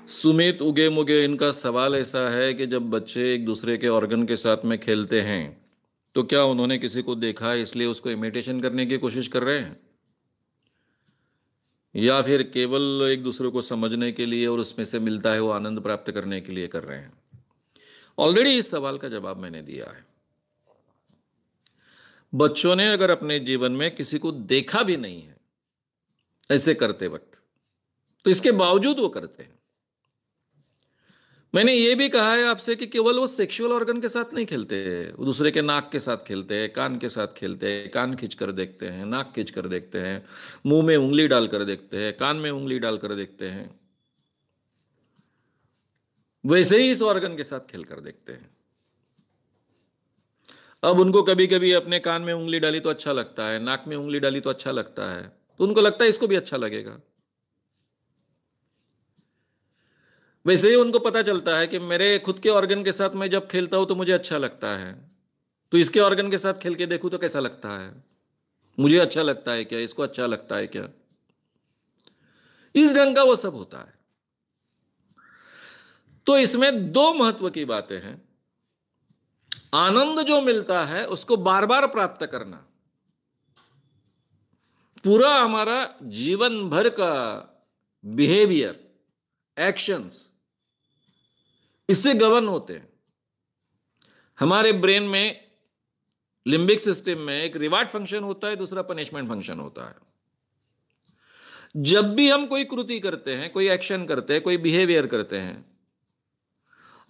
सुमित उगे मुगे, इनका सवाल ऐसा है कि जब बच्चे एक दूसरे के ऑर्गन के साथ में खेलते हैं तो क्या उन्होंने किसी को देखा है इसलिए उसको इमिटेशन करने की कोशिश कर रहे हैं, या फिर केवल एक दूसरे को समझने के लिए और उसमें से मिलता है वो आनंद प्राप्त करने के लिए कर रहे हैं। ऑलरेडी इस सवाल का जवाब मैंने दिया है। बच्चों ने अगर अपने जीवन में किसी को देखा भी नहीं है ऐसे करते वक्त, तो इसके बावजूद वो करते हैं। मैंने ये भी कहा है आपसे कि केवल वो सेक्सुअल ऑर्गन के साथ नहीं खेलते, वो दूसरे के नाक के साथ खेलते हैं, कान के साथ खेलते हैं, कान खींच कर देखते हैं, नाक खींच कर देखते हैं, मुंह में उंगली डालकर देखते हैं, कान में उंगली डालकर देखते हैं, वैसे ही इस ऑर्गन के साथ खेलकर देखते हैं। अब उनको कभी कभी अपने कान में उंगली डाली तो अच्छा लगता है, नाक में उंगली डाली तो अच्छा लगता है, तो उनको लगता है इसको भी अच्छा लगेगा। वैसे ही उनको पता चलता है कि मेरे खुद के ऑर्गन के साथ मैं जब खेलता हूं तो मुझे अच्छा लगता है, तो इसके ऑर्गन के साथ खेल के देखूं तो कैसा लगता है, मुझे अच्छा लगता है क्या, इसको अच्छा लगता है क्या। इस ढंग का वो सब होता है। तो इसमें दो महत्व की बातें हैं। आनंद जो मिलता है उसको बार बार प्राप्त करना, पूरा हमारा जीवन भर का बिहेवियर, एक्शंस इससे गवर्न होते हैं। हमारे ब्रेन में, लिम्बिक सिस्टम में एक रिवार्ड फंक्शन होता है, दूसरा पनिशमेंट फंक्शन होता है। जब भी हम कोई कृति करते हैं, कोई एक्शन करते हैं, कोई बिहेवियर करते हैं,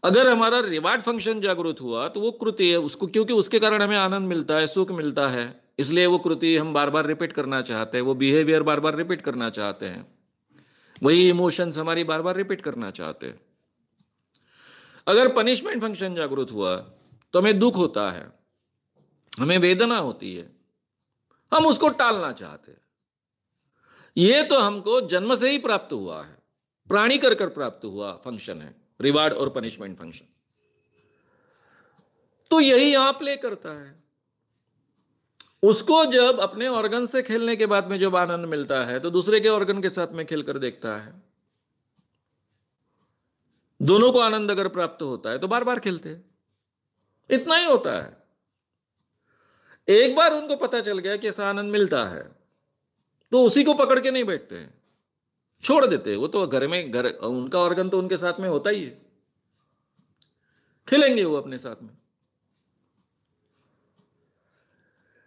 अगर हमारा रिवार्ड फंक्शन जागृत हुआ तो वो कृति है उसको, क्योंकि उसके कारण हमें आनंद मिलता है, सुख मिलता है, इसलिए वो कृति हम बार बार रिपीट करना चाहते हैं, वो बिहेवियर बार बार रिपीट करना चाहते हैं, वही इमोशंस हमारी बार बार रिपीट करना चाहते हैं। अगर पनिशमेंट फंक्शन जागृत हुआ तो हमें दुख होता है, हमें वेदना होती है, हम उसको टालना चाहते हैं। यह तो हमको जन्म से ही प्राप्त हुआ है, प्राणी कर प्राप्त हुआ फंक्शन है, रिवार्ड और पनिशमेंट फंक्शन। तो यही यहां प्ले करता है। उसको जब अपने ऑर्गन से खेलने के बाद में जब आनंद मिलता है तो दूसरे के ऑर्गन के साथ में खेलकर देखता है, दोनों को आनंद अगर प्राप्त होता है तो बार बार खेलते हैं। इतना ही होता है। एक बार उनको पता चल गया कि ऐसा आनंद मिलता है तो उसी को पकड़ के नहीं बैठते हैं, छोड़ देते हैं। वो तो घर में, घर उनका ऑर्गन तो उनके साथ में होता ही है, खेलेंगे वो अपने साथ में।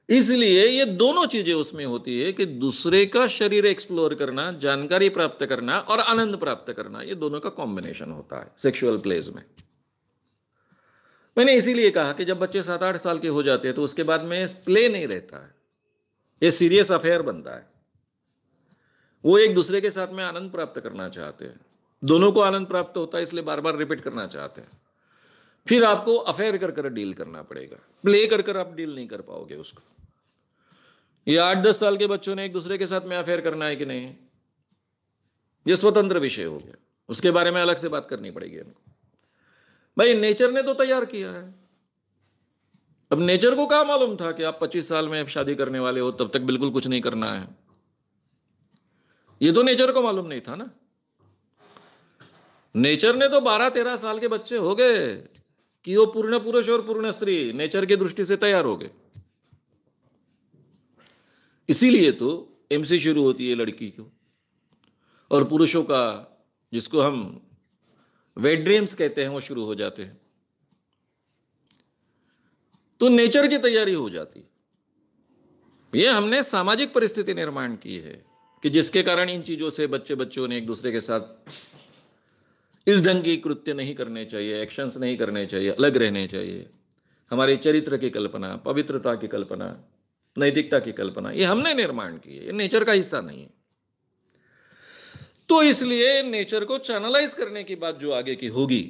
इसलिए ये दोनों चीजें उसमें होती है कि दूसरे का शरीर एक्सप्लोर करना, जानकारी प्राप्त करना और आनंद प्राप्त करना, ये दोनों का कॉम्बिनेशन होता है सेक्सुअल प्लेज में। मैंने इसीलिए कहा कि जब बच्चे 7-8 साल के हो जाते हैं तो उसके बाद में प्ले नहीं रहता है, ये सीरियस अफेयर बनता है। वो एक दूसरे के साथ में आनंद प्राप्त करना चाहते हैं, दोनों को आनंद प्राप्त होता है इसलिए बार बार रिपीट करना चाहते हैं। फिर आपको अफेयर कर डील करना पड़ेगा, प्ले कर आप डील नहीं कर पाओगे उसको। ये 8-10 साल के बच्चों ने एक दूसरे के साथ में अफेयर करना है कि नहीं, ये स्वतंत्र विषय हो गया, उसके बारे में अलग से बात करनी पड़ेगी हमको। भाई नेचर ने तो तैयार किया है। अब नेचर को क्या मालूम था कि आप 25 साल में शादी करने वाले हो, तब तक बिल्कुल कुछ नहीं करना है? ये तो नेचर को मालूम नहीं था ना। नेचर ने तो 12-13 साल के बच्चे हो गए कि वो पूर्ण पुरुष और पूर्ण स्त्री नेचर की दृष्टि से तैयार हो गए। इसीलिए तो एमसी शुरू होती है लड़की को, और पुरुषों का, जिसको हम वेट ड्रीम्स कहते हैं, वो शुरू हो जाते हैं। तो नेचर की तैयारी हो जाती। ये हमने सामाजिक परिस्थिति निर्माण की है कि जिसके कारण इन चीजों से बच्चों ने एक दूसरे के साथ इस ढंग की कृत्य नहीं करने चाहिए, एक्शंस नहीं करने चाहिए, अलग रहने चाहिए। हमारे चरित्र की कल्पना, पवित्रता की कल्पना, नैतिकता की कल्पना, ये हमने निर्माण की है, ये नेचर का हिस्सा नहीं है। तो इसलिए नेचर को चैनलाइज करने की बात जो आगे की होगी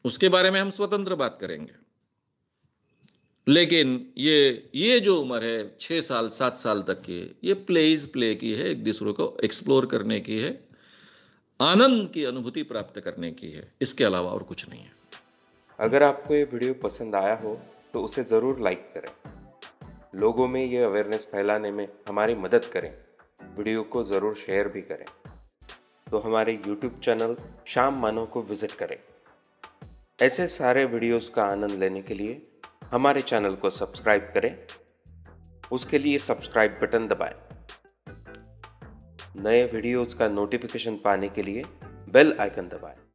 उसके बारे में हम स्वतंत्र बात करेंगे। लेकिन ये जो उम्र है 6 साल 7 साल तक की, ये प्ले की है, एक दूसरे को एक्सप्लोर करने की है, आनंद की अनुभूति प्राप्त करने की है, इसके अलावा और कुछ नहीं है। अगर आपको ये वीडियो पसंद आया हो तो उसे ज़रूर लाइक करें, लोगों में ये अवेयरनेस फैलाने में हमारी मदद करें, वीडियो को ज़रूर शेयर भी करें। तो हमारे YouTube चैनल शाम मानव को विजिट करें। ऐसे सारे वीडियोस का आनंद लेने के लिए हमारे चैनल को सब्सक्राइब करें। उसके लिए सब्सक्राइब बटन दबाएं। नए वीडियोस का नोटिफिकेशन पाने के लिए बेल आइकन दबाएं।